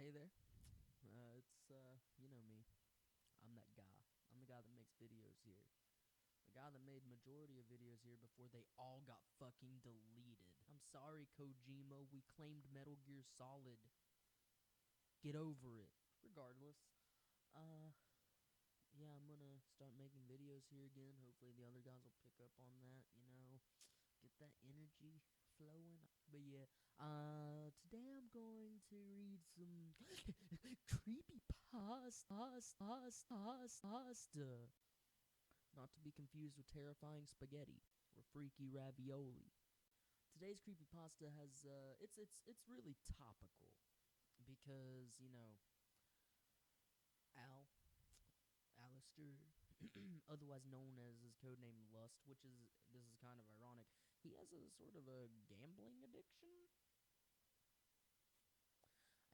Hey there. You know me. I'm that guy. I'm the guy that makes videos here. The guy that made majority of videos here before they all got fucking deleted. I'm sorry, Kojima. We claimed Metal Gear Solid. Get over it. Regardless. Yeah, I'm gonna start making videos here again. Hopefully the other guys will pick up on that, get that energy flowing. But yeah, today I'm going to read some creepypasta. Not to be confused with terrifying spaghetti or freaky ravioli. Today's creepypasta has it's really topical because, Al Alistair, otherwise known as his codename Lust, this is kind of ironic. He has a sort of a gambling addiction,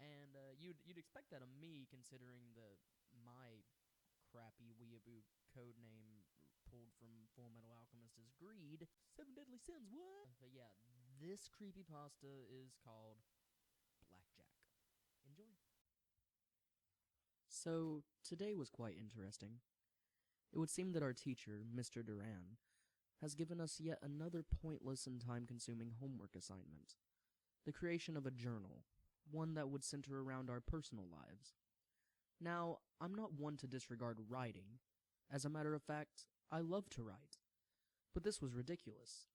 and you'd expect that of me, considering my crappy weeaboo codename pulled from Full Metal Alchemist is greed. Seven Deadly Sins, what? But yeah, this creepypasta is called Blackjack. Enjoy. So, today was quite interesting. It would seem that our teacher, Mr. Duran, has given us yet another pointless and time-consuming homework assignment. The creation of a journal, one that would center around our personal lives. Now, I'm not one to disregard writing. As a matter of fact, I love to write. But this was ridiculous.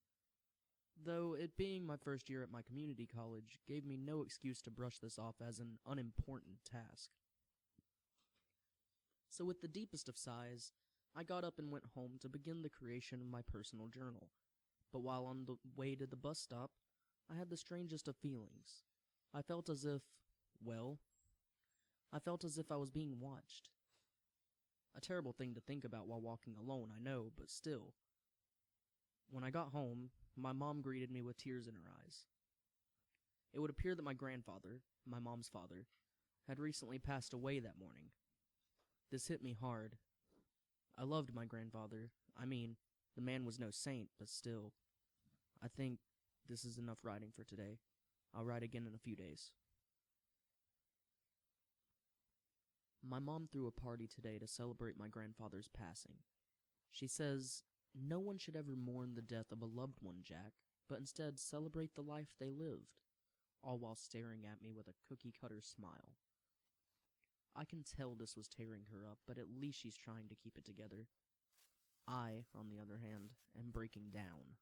Though it being my first year at my community college gave me no excuse to brush this off as an unimportant task. So with the deepest of sighs, I got up and went home to begin the creation of my personal journal. But while on the way to the bus stop, I had the strangest of feelings. I felt as if I was being watched. A terrible thing to think about while walking alone, I know, but still. When I got home, my mom greeted me with tears in her eyes. It would appear that my grandfather, my mom's father, had recently passed away that morning. This hit me hard. I loved my grandfather. I mean, the man was no saint, but still. I think this is enough writing for today. I'll write again in a few days. My mom threw a party today to celebrate my grandfather's passing. She says, no one should ever mourn the death of a loved one, Jack, but instead celebrate the life they lived, all while staring at me with a cookie-cutter smile. I can tell this was tearing her up, but at least she's trying to keep it together. I, on the other hand, am breaking down.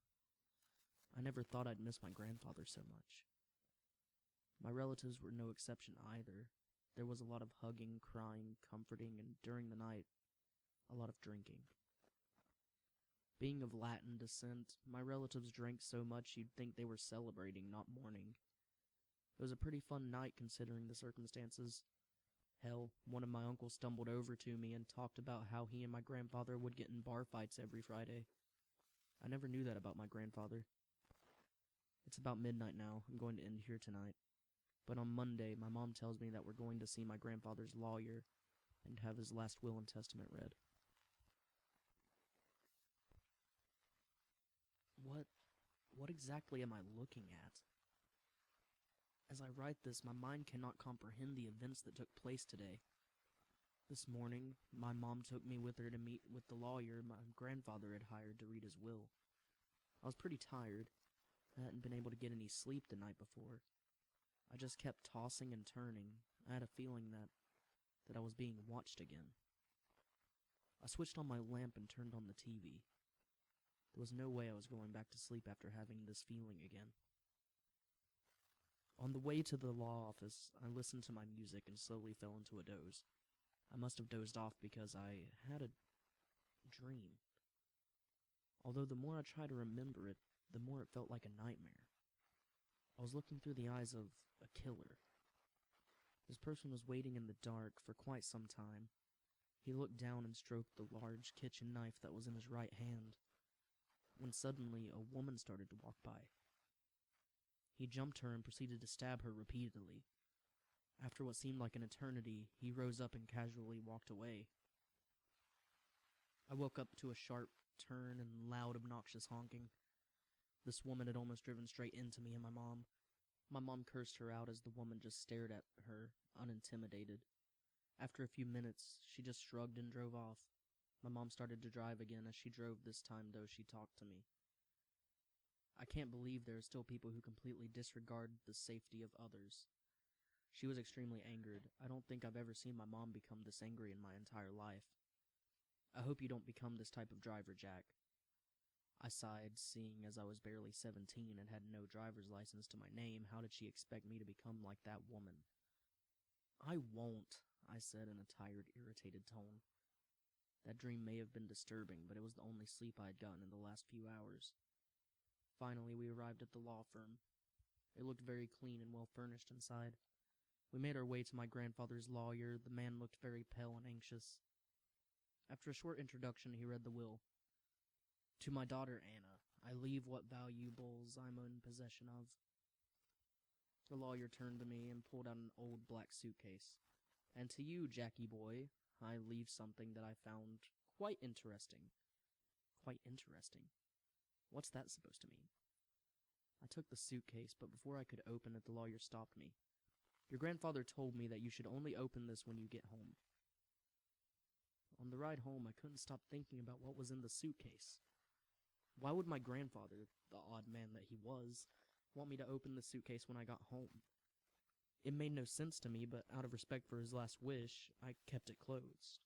I never thought I'd miss my grandfather so much. My relatives were no exception either. There was a lot of hugging, crying, comforting, and during the night, a lot of drinking. Being of Latin descent, my relatives drank so much you'd think they were celebrating, not mourning. It was a pretty fun night considering the circumstances. Hell, one of my uncles stumbled over to me and talked about how he and my grandfather would get in bar fights every Friday. I never knew that about my grandfather. It's about midnight now. I'm going to end here tonight. But on Monday, my mom tells me that we're going to see my grandfather's lawyer and have his last will and testament read. What exactly am I looking at? As I write this, my mind cannot comprehend the events that took place today. This morning, my mom took me with her to meet with the lawyer my grandfather had hired to read his will. I was pretty tired. I hadn't been able to get any sleep the night before. I just kept tossing and turning. I had a feeling that I was being watched again. I switched on my lamp and turned on the TV. There was no way I was going back to sleep after having this feeling again. On the way to the law office, I listened to my music and slowly fell into a doze. I must have dozed off because I had a dream. Although the more I tried to remember it, the more it felt like a nightmare. I was looking through the eyes of a killer. This person was waiting in the dark for quite some time. He looked down and stroked the large kitchen knife that was in his right hand, when suddenly a woman started to walk by. He jumped her and proceeded to stab her repeatedly. After what seemed like an eternity, he rose up and casually walked away. I woke up to a sharp turn and loud, obnoxious honking. This woman had almost driven straight into me and my mom. My mom cursed her out as the woman just stared at her, unintimidated. After a few minutes, she just shrugged and drove off. My mom started to drive again. As she drove this time, though, she talked to me. I can't believe there are still people who completely disregard the safety of others. She was extremely angered. I don't think I've ever seen my mom become this angry in my entire life. I hope you don't become this type of driver, Jack. I sighed, seeing as I was barely 17 and had no driver's license to my name. How did she expect me to become like that woman? I won't, I said in a tired, irritated tone. That dream may have been disturbing, but it was the only sleep I had gotten in the last few hours. Finally, we arrived at the law firm. It looked very clean and well furnished inside. We made our way to my grandfather's lawyer. The man looked very pale and anxious. After a short introduction, he read the will. To my daughter, Anna, I leave what valuables I'm in possession of. The lawyer turned to me and pulled out an old black suitcase. And to you, Jackie boy, I leave something that I found quite interesting. Quite interesting? What's that supposed to mean? I took the suitcase, but before I could open it, the lawyer stopped me. Your grandfather told me that you should only open this when you get home. On the ride home, I couldn't stop thinking about what was in the suitcase. Why would my grandfather, the odd man that he was, want me to open the suitcase when I got home? It made no sense to me, but out of respect for his last wish, I kept it closed.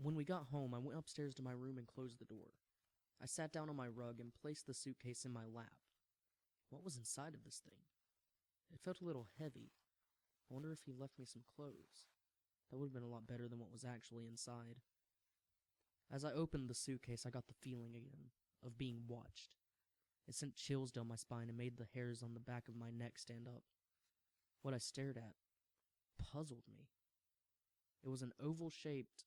When we got home, I went upstairs to my room and closed the door. I sat down on my rug and placed the suitcase in my lap. What was inside of this thing? It felt a little heavy. I wonder if he left me some clothes. That would have been a lot better than what was actually inside. As I opened the suitcase, I got the feeling again of being watched. It sent chills down my spine and made the hairs on the back of my neck stand up. What I stared at puzzled me. It was an oval-shaped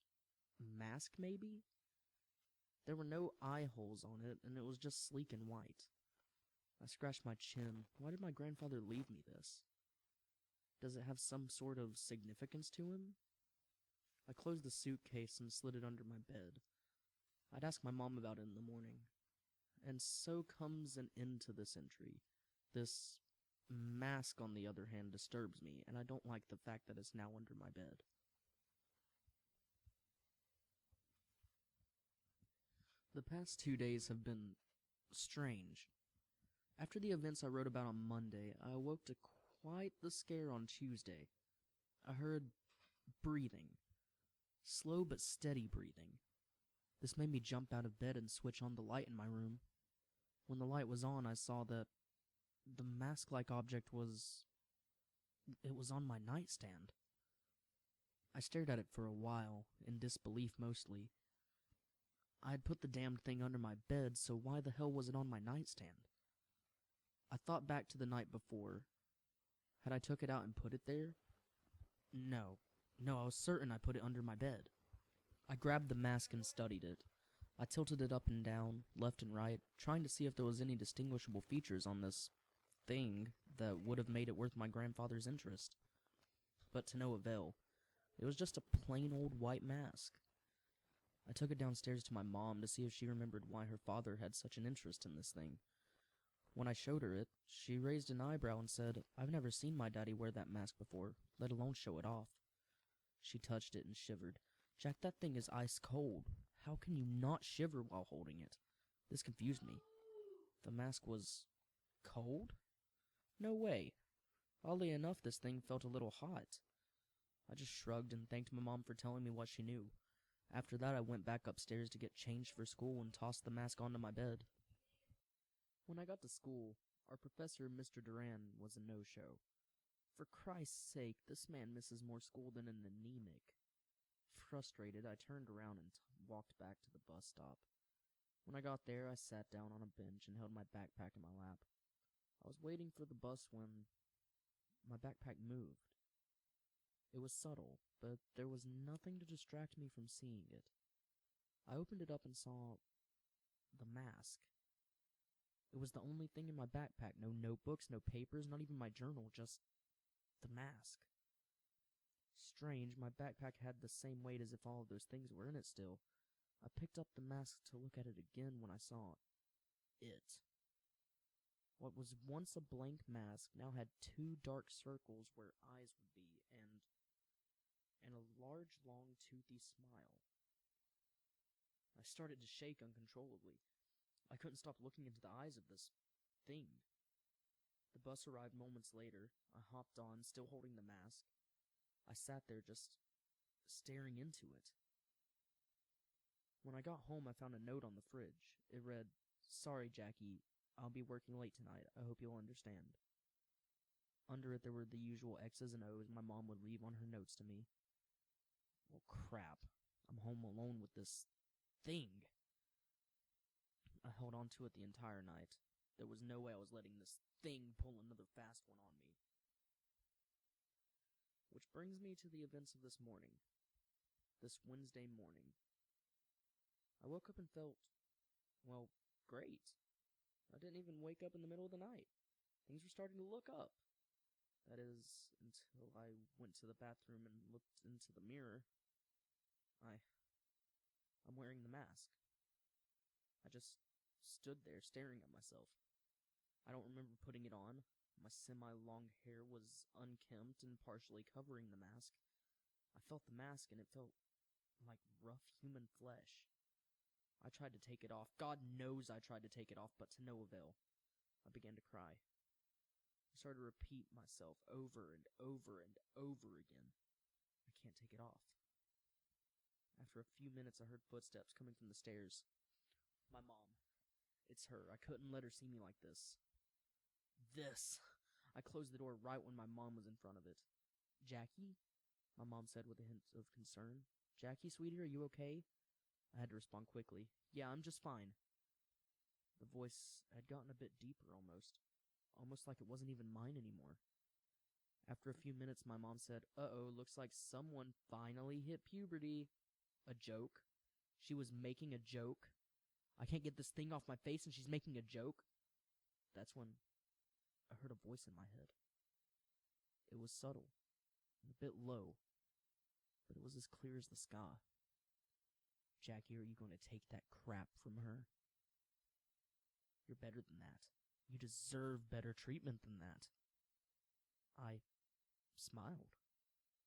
mask, maybe? There were no eye holes on it, and it was just sleek and white. I scratched my chin. Why did my grandfather leave me this? Does it have some sort of significance to him? I closed the suitcase and slid it under my bed. I'd ask my mom about it in the morning. And so comes an end to this entry. This mask, on the other hand, disturbs me, and I don't like the fact that it's now under my bed. The past 2 days have been strange. After the events I wrote about on Monday, I awoke to quite the scare on Tuesday. I heard breathing. Slow but steady breathing. This made me jump out of bed and switch on the light in my room. When the light was on, I saw that the mask-like object was on my nightstand. I stared at it for a while, in disbelief mostly. I had put the damned thing under my bed, so why the hell was it on my nightstand? I thought back to the night before. Had I took it out and put it there? No, I was certain I put it under my bed. I grabbed the mask and studied it. I tilted it up and down, left and right, trying to see if there was any distinguishable features on this thing that would have made it worth my grandfather's interest. But to no avail. It was just a plain old white mask. I took it downstairs to my mom to see if she remembered why her father had such an interest in this thing. When I showed her it, she raised an eyebrow and said, "I've never seen my daddy wear that mask before, let alone show it off." She touched it and shivered. "Jack, that thing is ice cold. How can you not shiver while holding it?" This confused me. The mask was cold? No way. Oddly enough, this thing felt a little hot. I just shrugged and thanked my mom for telling me what she knew. After that, I went back upstairs to get changed for school and tossed the mask onto my bed. When I got to school, our professor, Mr. Duran, was a no-show. For Christ's sake, this man misses more school than an anemic. Frustrated, I turned around and walked back to the bus stop. When I got there, I sat down on a bench and held my backpack in my lap. I was waiting for the bus when my backpack moved. It was subtle, but there was nothing to distract me from seeing it. I opened it up and saw the mask. It was the only thing in my backpack. No notebooks, no papers, not even my journal, just the mask. Strange, my backpack had the same weight as if all of those things were in it still. I picked up the mask to look at it again when I saw it. What was once a blank mask now had 2 dark circles where eyes would be, and a large, long, toothy smile. I started to shake uncontrollably. I couldn't stop looking into the eyes of this thing. The bus arrived moments later. I hopped on, still holding the mask. I sat there just staring into it. When I got home, I found a note on the fridge. It read, "Sorry, Jackie, I'll be working late tonight. I hope you'll understand." Under it, there were the usual X's and O's my mom would leave on her notes to me. Well, crap. I'm home alone with this thing. I held on to it the entire night. There was no way I was letting this thing pull another fast one on me. Which brings me to the events of this morning. This Wednesday morning. I woke up and felt, well, great. I didn't even wake up in the middle of the night. Things were starting to look up. That is, until I went to the bathroom and looked into the mirror. I'm wearing the mask. I just stood there staring at myself. I don't remember putting it on. My semi-long hair was unkempt and partially covering the mask. I felt the mask and it felt like rough human flesh. I tried to take it off. God knows I tried to take it off, but to no avail. I began to cry. I started to repeat myself over and over and over again. I can't take it off. After a few minutes, I heard footsteps coming from the stairs. My mom. It's her. I couldn't let her see me like this. I closed the door right when my mom was in front of it. "Jackie?" my mom said with a hint of concern. "Jackie, sweetie, are you okay?" I had to respond quickly. "Yeah, I'm just fine." The voice had gotten a bit deeper almost like it wasn't even mine anymore. After a few minutes, my mom said, "Uh-oh, looks like someone finally hit puberty." A joke? She was making a joke? I can't get this thing off my face and she's making a joke? That's when I heard a voice in my head. It was subtle and a bit low, but it was as clear as the sky. "Jackie, are you going to take that crap from her? You're better than that. You deserve better treatment than that." I smiled.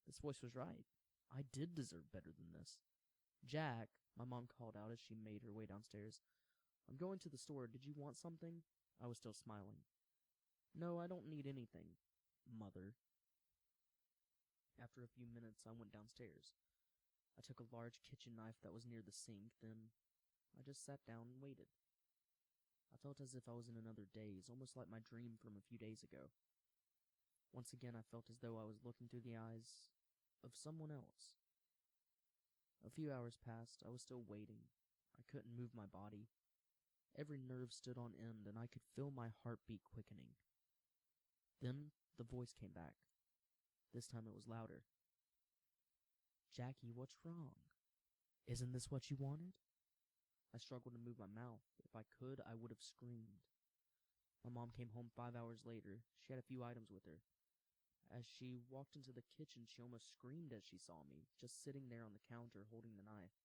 This voice was right. I did deserve better than this. "Jack," my mom called out as she made her way downstairs. "I'm going to the store. Did you want something?" I was still smiling. "No, I don't need anything, Mother." After a few minutes, I went downstairs. I took a large kitchen knife that was near the sink, then I just sat down and waited. I felt as if I was in another daze, almost like my dream from a few days ago. Once again, I felt as though I was looking through the eyes of someone else. A few hours passed. I was still waiting. I couldn't move my body. Every nerve stood on end, and I could feel my heartbeat quickening. Then the voice came back. This time it was louder. "Jackie, what's wrong? Isn't this what you wanted?" I struggled to move my mouth. If I could, I would have screamed. My mom came home 5 hours later. She had a few items with her. As she walked into the kitchen, she almost screamed as she saw me, just sitting there on the counter holding the knife.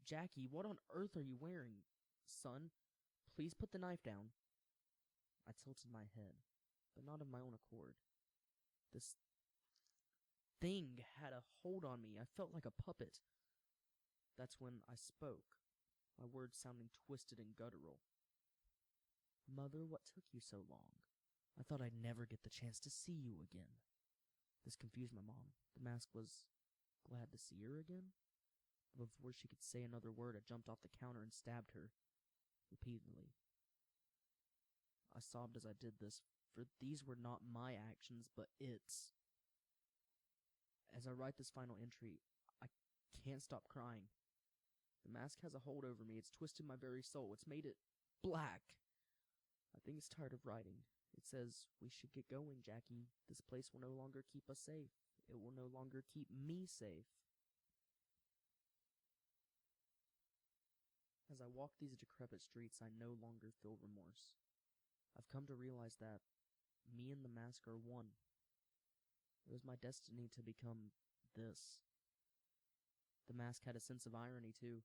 "Jackie, what on earth are you wearing? Son, please put the knife down." I tilted my head, but not of my own accord. This thing had a hold on me. I felt like a puppet. That's when I spoke, my words sounding twisted and guttural. "Mother, what took you so long? I thought I'd never get the chance to see you again." This confused my mom. The mask was glad to see her again? But before she could say another word, I jumped off the counter and stabbed her, repeatedly. I sobbed as I did this, for these were not my actions, but its. As I write this final entry, I can't stop crying. The mask has a hold over me. It's twisted my very soul. It's made it black. I think it's tired of writing. It says, "We should get going, Jackie. This place will no longer keep us safe. It will no longer keep me safe." As I walk these decrepit streets, I no longer feel remorse. I've come to realize that me and the mask are one. It was my destiny to become this. The mask had a sense of irony, too.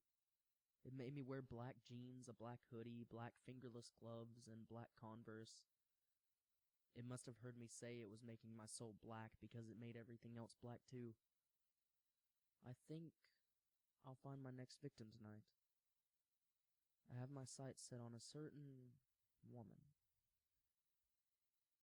It made me wear black jeans, a black hoodie, black fingerless gloves, and black Converse. It must have heard me say it was making my soul black because it made everything else black too. I think I'll find my next victim tonight. I have my sights set on a certain woman.